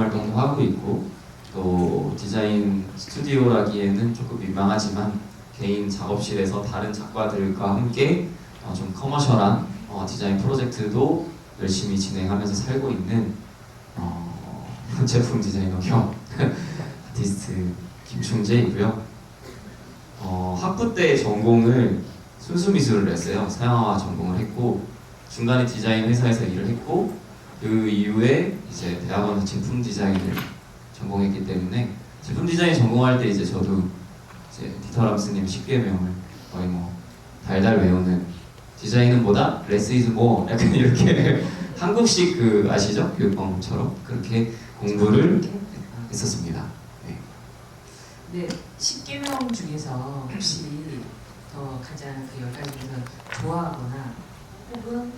활동도 하고 있고, 또 디자인 스튜디오라기에는 조금 민망하지만 개인 작업실에서 다른 작가들과 함께 좀 커머셜한 디자인 프로젝트도 열심히 진행하면서 살고 있는 제품 디자이너 겸 아티스트 김충재이고요. 학부 때 전공을 순수미술을 했어요. 서양화 전공을 했고, 중간에 디자인 회사에서 일을 했고, 그 이후에 이제 대학원에서 제품 디자인을 전공했기 때문에, 제품 디자인 전공할 때 이제 저도 이제 디터 람스님 10개명을 거의 뭐 달달 외우는, 디자인은 뭐다? less is more, 약간 이렇게 한국식 그 아시죠? 교육방법처럼 그렇게 공부를 했었습니다. 네, 10개명 중에서 혹시 더 가장 그 10가지 중에서 좋아하거나 혹은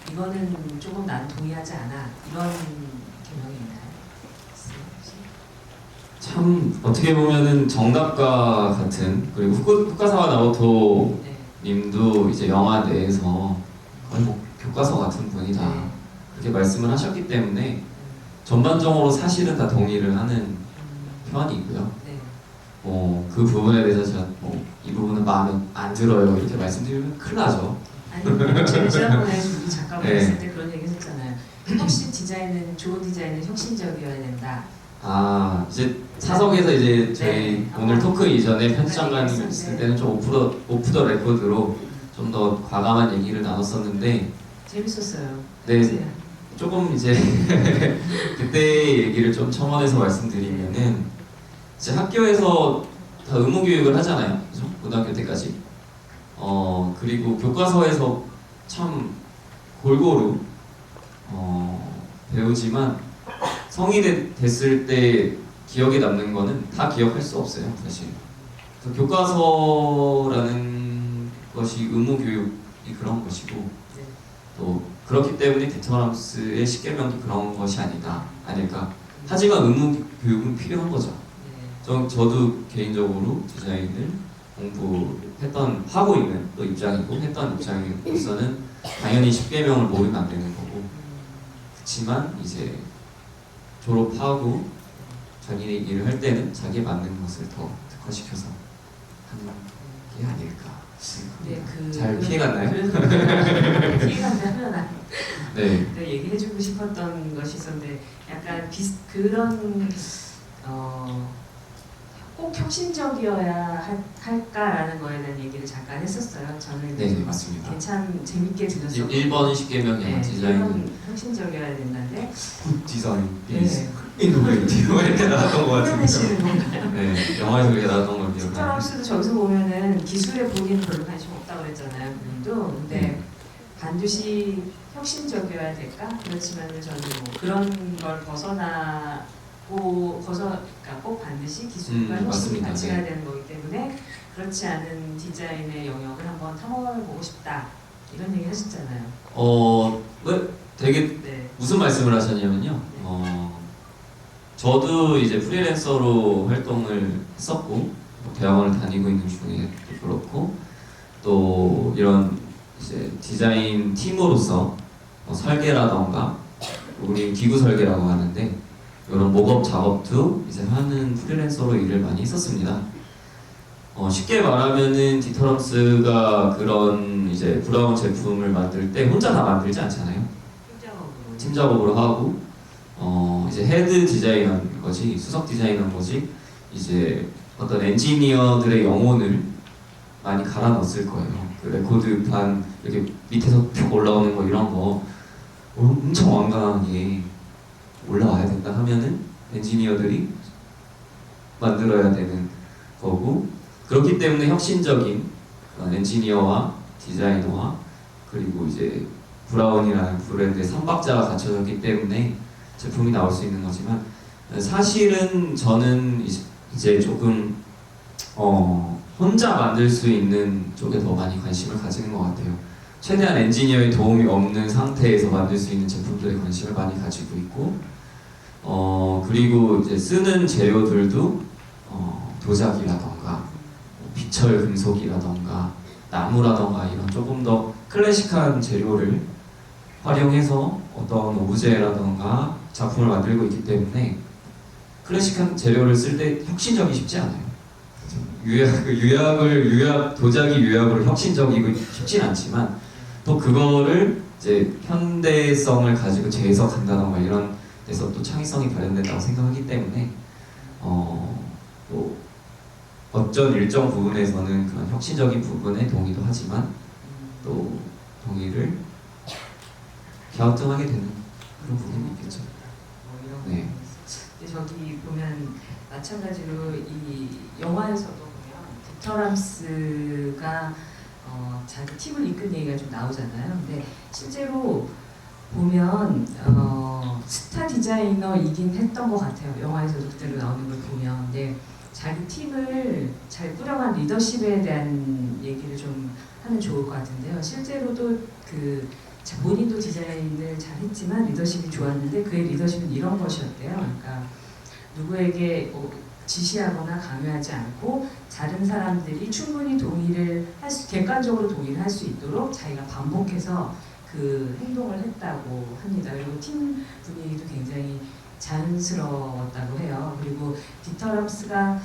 이거는 조금 난 동의하지 않아, 이런 개명이 있나요? 참 어떻게 보면은 정답과 같은, 그리고 후카사와 나오토 네. 님도 이제 영화 내에서 거의 뭐 교과서 같은 분이다, 네. 그렇게 말씀을 하셨기 때문에 전반적으로 사실은 다 동의를 하는 편이고요. 네. 그 부분에 대해서 제가 이 부분은 마음에 안 들어요 이렇게 말씀드리면 큰일 나죠. 아니, 제가 지난번에 우리 작가분 네. 했을 때 그런 얘기 했었잖아요. 혁신 디자인은, 좋은 디자인은 혁신적이어야 된다. 이제 사석에서 이제 저희 네. 오늘 토크 이전에 편집장관님 네. 있을 때는 좀 오프 더 레코드로 좀 더 과감한 얘기를 나눴었는데, 재밌었어요. 네, 조금 이제 그때 얘기를 좀 첨언해서 말씀드리면은, 이제 학교에서 다 의무 교육을 하잖아요, 그죠? 고등학교 때까지. 그리고 교과서에서 참 골고루 배우지만 성인이 됐을 때 기억에 남는 거는 다 기억할 수 없어요, 사실. 그래서 교과서라는 것이 의무 교육이 그런 것이고, 네. 또 그렇기 때문에 디터람스의 10개명도 그런 것이 아닐까. 하지만 의무 교육은 필요한 거죠. 네. 저도 개인적으로 디자인을 하고 있는 또 입장이고, 했던 입장으로서는 당연히 10개명을 모르면 안 되는 거고, 그렇지만 이제 졸업하고 자기의 일을 할 때는 자기에 맞는 것을 더 특화시켜서 하는 게 아닐까 싶습니다. 네, 잘 피해갔나요? 피해간다면 네. 얘기해주고 싶었던 것이 있었는데, 약간 그런 꼭 혁신적이어야 할까라는 거에 대한 얘기를 잠깐 했었어요. 저는 네, 맞습니다. 참 재밌게 들었어요. 1번 10개명이 디자인은 혁신적이어야 된다는데, 굿 디자인, 네. 이노베이티브 이렇게 나왔던 것 같은데. 표현하시는 건가요? 네, 영화에서 그렇게 나왔던 걸 기억나요. 디터람스도 저기서 보면은 기술에 본인은 별로 관심 없다고 그랬잖아요. 그분도. 근데 반드시 혁신적이어야 될까? 그렇지만은 저는 뭐 그런 걸 그러니까 꼭 반드시 기술과 혁신이 맞습니다. 같이 네. 가야 되는 거기 때문에, 그렇지 않은 디자인의 영역을 한번 탐험해보고 싶다, 이런 얘기 하셨잖아요. 되게 네. 무슨 말씀을 하셨냐면요. 저도 이제 프리랜서로 활동을 했었고, 대학원을 다니고 있는 중에도 그렇고, 또 이런 이제 디자인 팀으로서 설계라던가, 우리 기구 설계라고 하는데, 이런 목업 작업도 이제 하는 프리랜서로 일을 많이 했었습니다. 쉽게 말하면은 디터럼스가 그런 이제 브라운 제품을 만들 때 혼자 다 만들지 않잖아요. 팀 작업으로 하고, 이제 헤드 디자이너인 거지, 수석 디자이너인 거지, 이제 어떤 엔지니어들의 영혼을 많이 갈아 넣었을 거예요. 그 레코드판 이렇게 밑에서 쭉 올라오는 거, 이런 거 엄청 완강하게 올라와야 된다 하면은 엔지니어들이 만들어야 되는 거고, 그렇기 때문에 혁신적인 엔지니어와 디자이너와 그리고 이제 브라운이라는 브랜드의 3박자가 갖춰졌기 때문에 제품이 나올 수 있는 거지만, 사실은 저는 이제 조금 혼자 만들 수 있는 쪽에 더 많이 관심을 가지는 것 같아요. 최대한 엔지니어의 도움이 없는 상태에서 만들 수 있는 제품들에 관심을 많이 가지고 있고, 그리고 이제 쓰는 재료들도 도자기라던가 비철 금속이라던가 나무라던가 이런 조금 더 클래식한 재료를 활용해서 어떤 오브제라던가 작품을 만들고 있기 때문에 클래식한 재료를 쓸 때 혁신적이 쉽지 않아요. 도자기 유약으로 혁신적이고 쉽진 않지만 또 그거를 이제 현대성을 가지고 재해석한다던가 이런 데서 또 창의성이 발현된다고 생각하기 때문에 또 어떤 일정 부분에서는 그런 혁신적인 부분에 동의도 하지만 또 동의를 갸우뚱하게 되는 그런 부분이 있겠죠. 이런 네. 근데 저기 보면 마찬가지로 이 영화에서도 보면 디터람스가 자기 팀을 이끈 얘기가 좀 나오잖아요. 근데 실제로 보면 스타 디자이너이긴 했던 것 같아요. 영화에서도 그대로 나오는 걸 보면. 근데 자기 팀을 잘 꾸려간 리더십에 대한 얘기를 좀 하면 좋을 것 같은데요. 실제로도 본인도 디자인을 잘했지만 리더십이 좋았는데 그의 리더십은 이런 것이었대요. 그러니까 누구에게 지시하거나 강요하지 않고 다른 사람들이 충분히 객관적으로 동의를 할 수 있도록 자기가 반복해서 그 행동을 했다고 합니다. 그리고 팀 분위기도 굉장히 자연스러웠다고 해요. 그리고 디터람스가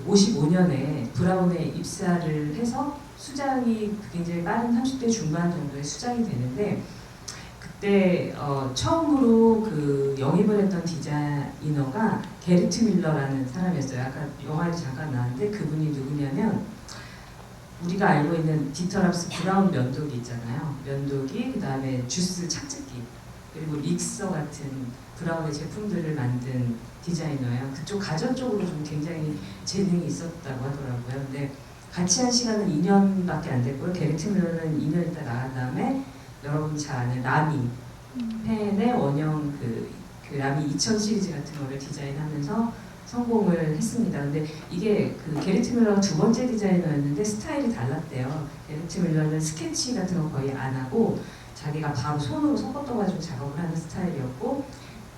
55년에 브라운에 입사를 해서 수장이 굉장히 빠른 30대 중반 정도의 수장이 되는데 그때 처음으로 영입을 했던 디자이너가 게르트 밀러라는 사람이었어요. 아까 영화에도 잠깐 나왔는데 그분이 누구냐면 우리가 알고 있는 디터람스 브라운 면도기 있잖아요. 면도기, 그 다음에 주스 착즙기, 그리고 릭서 같은 브라운의 제품들을 만든 디자이너예요. 그쪽 가전 쪽으로 좀 굉장히 재능이 있었다고 하더라고요. 근데 같이 한 시간은 2년밖에 안 됐고요. 게르트 밀러는 2년 있다 나간 다음에 여러분 잘 아는 라미 펜의 원형 그 라미 2000 시리즈 같은 거를 디자인하면서 성공을 했습니다. 근데 이게 게르트 밀러가 두 번째 디자이너였는데 스타일이 달랐대요. 게르트 밀러는 스케치 같은 거 거의 안 하고 자기가 바로 손으로 섞어떠가지고 작업을 하는 스타일이었고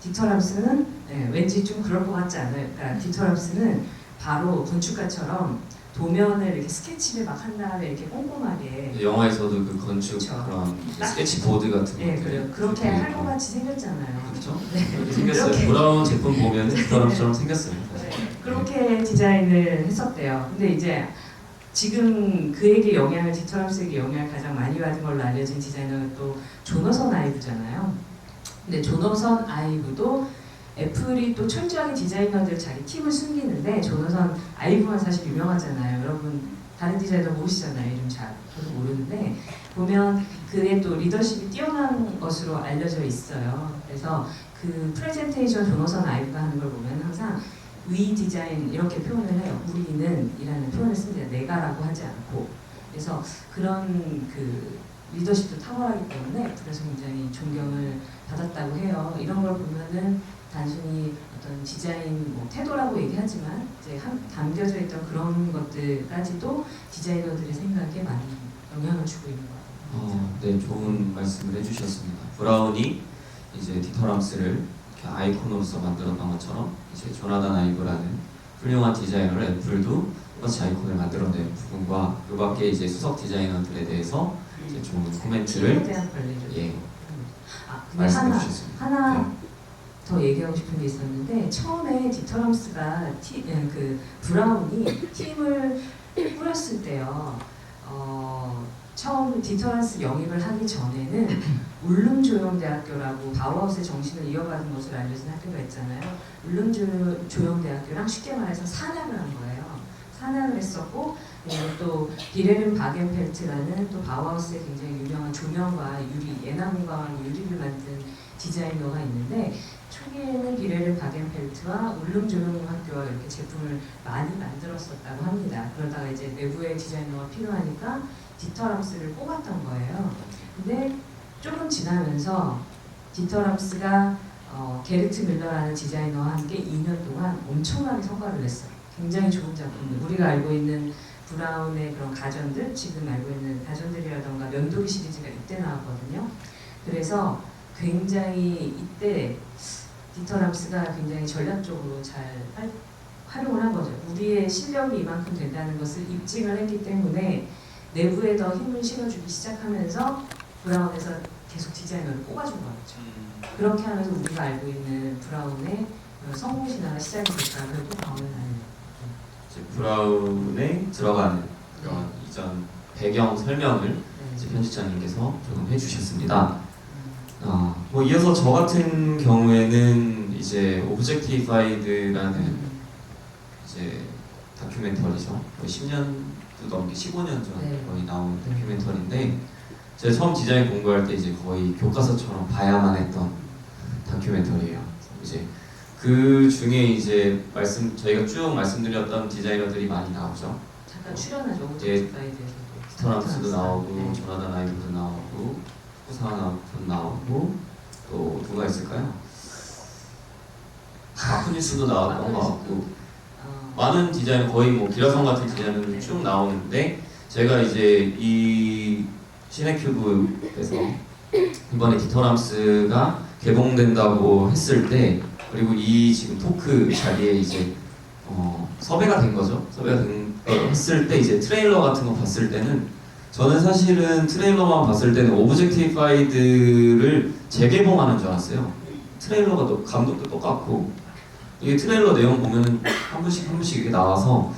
디터람스는 왠지 좀 그럴 것 같지 않아요? 그러니까 디터람스는 바로 건축가처럼 도면을 이렇게 스케치를 막 한 다음에 이렇게 꼼꼼하게 영화에서도 그 건축 그쵸. 그런 스케치 보드 같은 네, 것들 그래요. 그렇게 할 것 같이 생겼잖아요. 그렇죠? 네. 그렇게 생겼어요. 그렇게. 브라운 제품 보면 디터람스처럼 생겼어요. 사실. 그렇게 디자인을 했었대요. 근데 이제 지금 그에게 디터람스에게 영향을 가장 많이 받은 걸로 알려진 디자이너가 또 조너선 아이브잖아요. 근데 조너선 아이브도 애플이 또 철저하게 디자이너들 자기 팀을 숨기는데 조너선 아이브만 사실 유명하잖아요. 여러분 다른 디자이너 모르시잖아요. 이름 잘 저도 모르는데 보면 그의 또 리더십이 뛰어난 것으로 알려져 있어요. 그래서 그 프레젠테이션 조너선 아이브가 하는 걸 보면 항상 위 디자인 이렇게 표현을 해요. 우리는 이라는 표현을 씁니다. 내가라고 하지 않고. 그래서 그런 리더십도 탁월하기 때문에 그래서 굉장히 존경을 받았다고 해요. 이런 걸 보면은 단순히 어떤 디자인 태도라고 얘기하지만 이제 담겨져 있던 그런 것들까지도 디자이너들의 생각에 많이 영향을 주고 있는 것 같아요. 네, 좋은 말씀을 해주셨습니다. 브라운이 이제 디터람스를 이렇게 아이콘으로서 만들었던 것처럼 이제 조나단 아이브라는 훌륭한 디자이너를 애플도 똑같이 아이콘을 만들어낸 부분과 그 밖에 이제 수석 디자이너들에 대해서 이제 좋은 팀에 코멘트를 대한 관리를. 근데 말씀해 주셨습니다. 하나 더 얘기하고 싶은 게 있었는데 처음에 디터람스가 브라운이 팀을 꾸렸을 때요. 처음 디터람스 영입을 하기 전에는 울름 조형대학교라고 바우하우스의 정신을 이어받은 것으로 알려진 학교가 있잖아요. 울름 조형대학교랑 쉽게 말해서 산학을 한 거예요. 산학을 했었고 그리고 또 비레른 바겐펠트라는 또 바우하우스의 굉장히 유명한 조명과 예나무와 유리를 만든 디자이너가 있는데 초기에는 비레른 바겐펠트와 울름 조형학교와 이렇게 제품을 많이 만들었었다고 합니다. 그러다가 이제 내부의 디자이너가 필요하니까 디터람스를 뽑았던 거예요. 근데 조금 지나면서 디터람스가 게르트 밀러라는 디자이너와 함께 2년 동안 엄청나게 성과를 냈어요. 굉장히 좋은 작품들. 우리가 알고 있는 브라운의 그런 가전들, 지금 알고 있는 가전들이라던가 면도기 시리즈가 이때 나왔거든요. 그래서 굉장히 이때 디터람스가 굉장히 전략적으로 잘 활용을 한 거죠. 우리의 실력이 이만큼 된다는 것을 입증을 했기 때문에 내부에 더 힘을 실어주기 시작하면서 브라운에서 계속 디자이너를 뽑아준 거였죠. 그렇게 하면서 우리가 알고 있는 브라운의 성공 신화가 시작이 됐다면 또 다음은 이제 브라운에 들어가는 그런 이전 배경 설명을 이제 편집자님께서 조금 해주셨습니다. 뭐 이어서 저 같은 경우에는 이제 오브젝티파이드라는 이제 다큐멘터리죠. 거의 10년도 넘게 15년 전 네. 거의 나온 다큐멘터리인데 제가 처음 디자인 공부할 때 이제 거의 교과서처럼 봐야만 했던 다큐멘터리예요. 이제 그 중에 이제 저희가 쭉 말씀드렸던 디자이너들이 많이 나오죠. 잠깐 출연하죠. 예. 오브젝티파이드에서도. 스터람스도 나오고 네. 조나단 아이브도 나오고 후사나 나오고 또 누가 있을까요? 마크니스도 나왔던 것 같고 많은 디자이너 거의 뭐 기라성 같은 디자이너들이 쭉 나오는데 제가 이제 이 시네큐브에서 이번에 디터람스가 개봉된다고 했을 때 그리고 이 지금 토크 자리에 이제 섭외가 된 거죠. 했을 때 이제 트레일러 같은 거 봤을 때는 저는 사실은 트레일러만 봤을 때는 오브젝티파이드를 재개봉하는 줄 알았어요. 트레일러가 또 감독도 똑같고 이게 트레일러 내용 보면은 한 분씩 이렇게 나와서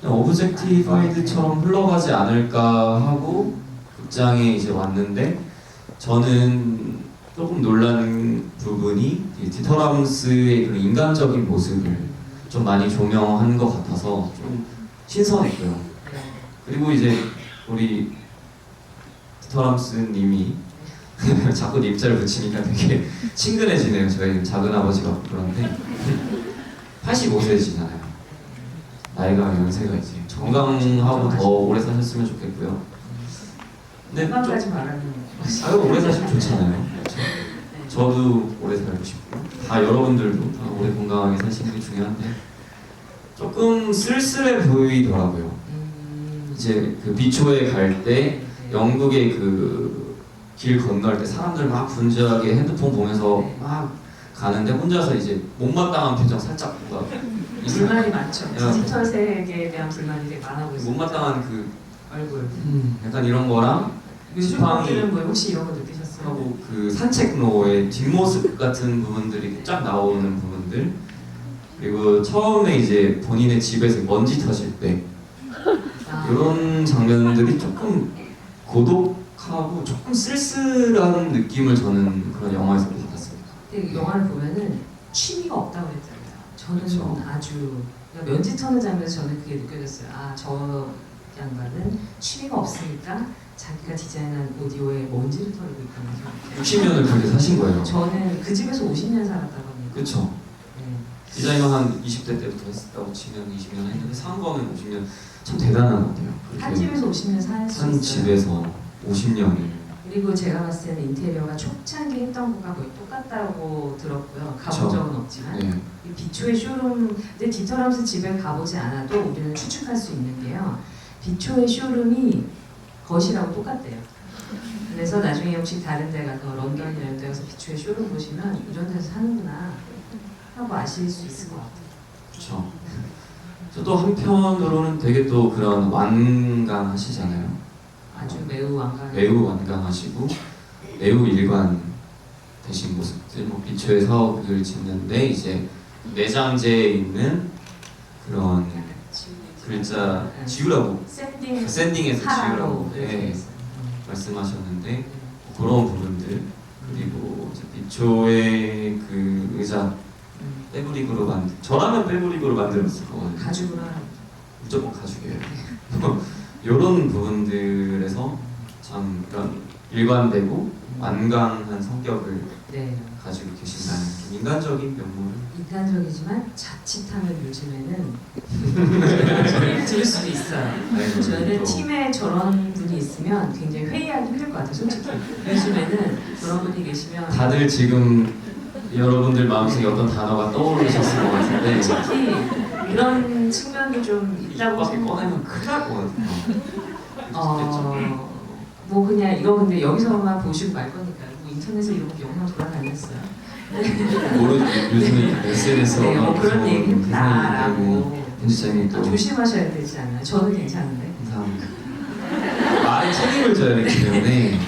그냥 오브젝티파이드처럼 흘러가지 않을까 하고 극장에 이제 왔는데 저는 조금 놀란 부분이 이 디터람스의 그런 인간적인 모습을 좀 많이 조명한 것 같아서 좀 신선했고요. 그리고 이제 우리 디터람스님이 자꾸 입자를 붙이니까 되게 친근해지네요. 저희 작은 아버지가 그런데 85세시잖아요. 나이가 연세가 이제 건강하고 더 오래 사셨으면 좋겠고요. 근데 건강까지 말하는 아유 오래 사시면 좋잖아요. 그렇죠? 저도 오래 살고 싶고 다 여러분들도 다 오래 건강하게 사시는 게 중요한데 조금 쓸쓸해 보이더라고요. 이제 그 비초에 갈 때 영국의 그 길 건널 때 사람들 막 분주하게 핸드폰 보면서 막 가는데 혼자서 이제 못마땅한 표정 살짝 뭔가 불만이 많죠. 야. 디지털 세계에 대한 불만이 되게 많아 보이죠. 못마땅한 그 얼굴. 약간 이런 거랑 지팡이 요즘 뭐 혹시 이런 거 느끼셨어요? 하고 그 산책로의 뒷모습 같은 부분들이 쫙 나오는 부분들 그리고 처음에 이제 본인의 집에서 먼지 터질 때 이런 장면들이 조금 고독하고 조금 쓸쓸한 느낌을 저는 그런 영화에서 받았습니다. 근데 이 영화를 보면은 취미가 없다고 했잖아요. 저는 그쵸. 아주 그러니까 면지 터는 장면에서 저는 그게 느껴졌어요. 아, 저 양반은 취미가 없으니까 자기가 디자인한 오디오에 먼지를 털고 있다는 60년을 그렇게 사신 거예요. 저는 그 집에서 50년 살았다고 합니다. 그쵸. 네. 디자이너 한 20대 때부터 했다고 치면 20년 했는데 산 거는 50년 참 대단한 것 같아요. 한 집에서 50년 살 수 산 있어요. 집에서 50년을 그리고 제가 봤을 때는 인테리어가 초창기 했던 것과 거의 똑같다고 들었고요. 가본 그쵸. 적은 없지만 네. 이 비초의 쇼룸, 근데 디터람스 집에 가보지 않아도 우리는 추측할 수 있는 게요. 비초의 쇼룸이 거실하고 똑같대요. 그래서 나중에 혹시 다른 데 가서 런던이나 이런 데 가서 비초의 쇼룸 보시면 이런 데서 사는구나 하고 아실 수 있을 것 같아요. 그렇죠. 또 한편으로는 되게 또 그런 완강하시잖아요. 아주 매우 완강. 매우 완강하시고 매우 일관 되신 모습들. 뭐 비초의 사업을 짓는데 이제 내장재에 있는 그런 글자 지우라고 샌딩 샌딩에서 하라고 지우라고 네, 말씀하셨는데 그런 부분들 그리고 이제 비초의 그 의자 패브릭으로 저라면 패브릭으로 만들었을 거거든요. 가죽으로 하는 무조건 가죽이에요. 이런 부분들에서 참 그런 일관되고 완강한 성격을 네. 가지고 계신다는 좀 인간적인 면모를 인간적이지만 자칫하면 요즘에는 소리를 들을 수도 있어요. 아이고, 저는 또 팀에 저런 분이 있으면 굉장히 회의하기 힘들 것 같아요, 솔직히. 요즘에는 저런 분이 계시면 다들 지금 여러분들 마음속에 어떤 단어가 떠오르셨을 것 같은데 특히 그런 측면도 좀 있다고 입밖에 생각해요. 꺼내면 큰일 날 것 같아요. 뭐 그냥 이거 근데 여기서만 보시고 말 거니까요. 뭐 인터넷에 이런 영상 돌아다녔어요. 모르죠. 요즘에 SNS로 네, 그런 얘기 했다라고 편집장님 또 조심하셔야 되지 않아요? 저는 괜찮은데. 감사합니다. 말에 책임을 져야 되기 때문에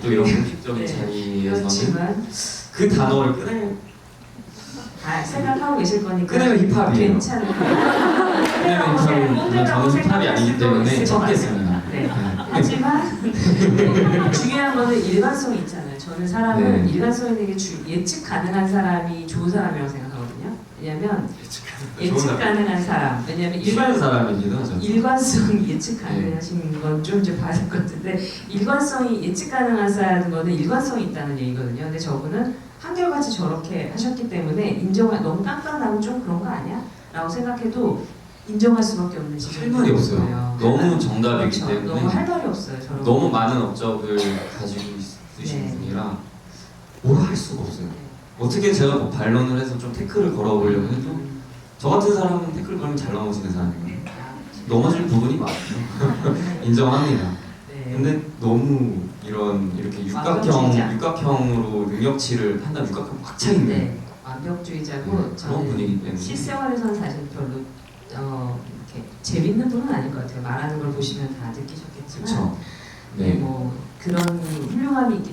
또 이런 공식적인 네, 자리에서는 그렇지만 그 단어를 꺼내면 생각하고 계실 거니까 꺼내면 힙합이에요. 괜찮은 꺼내면 힙합은 저는 힙합이 아니기 때문에 참겠습니다. 네. 하지만 네, 중요한 거는 일관성이 있잖아요. 저는 사람은 네. 일관성 있는 게 예측 가능한 사람이 좋은 사람이라고 생각하거든요. 왜냐면 예측 가능한 사람. 왜냐면 일반 사람이기도 하죠. 일관성이 예측 가능하신 건 좀 이제 봐야 될 것 같은데 일관성이 예측 가능하다는 거는 일관성이 있다는 얘기거든요. 근데 저분은 한결같이 저렇게 하셨기 때문에 너무 깐깐하고 좀 그런 거 아니야? 라고 생각해도 인정할 수밖에 없는 할 말이 없어요. 너무 정답이기 그렇죠. 때문에 너무 할 말이 없어요. 저런 너무 많은 업적을 가지고 있으신 네. 분이라 뭐라 할 수가 없어요. 어떻게 제가 뭐 반론을 해서 좀 태클을 걸어보려고 해도 저 같은 사람은 태클 걸면 잘 넘어지는 사람이에요. 넘어질 부분이 많아요. 인정합니다. 네. 근데 너무 이렇게 완벽주의자. 육각형으로 능력치를 판단 육각형 꽉 차 있는 네. 완벽주의자고 그런 저는 분이기 때문에 실생활에서는 사실 별로 이렇게 재밌는 분은 아닌 것 같아요. 말하는 걸 보시면 다 느끼셨겠지만 그렇죠. 네, 뭐 그런 훌륭함이 있기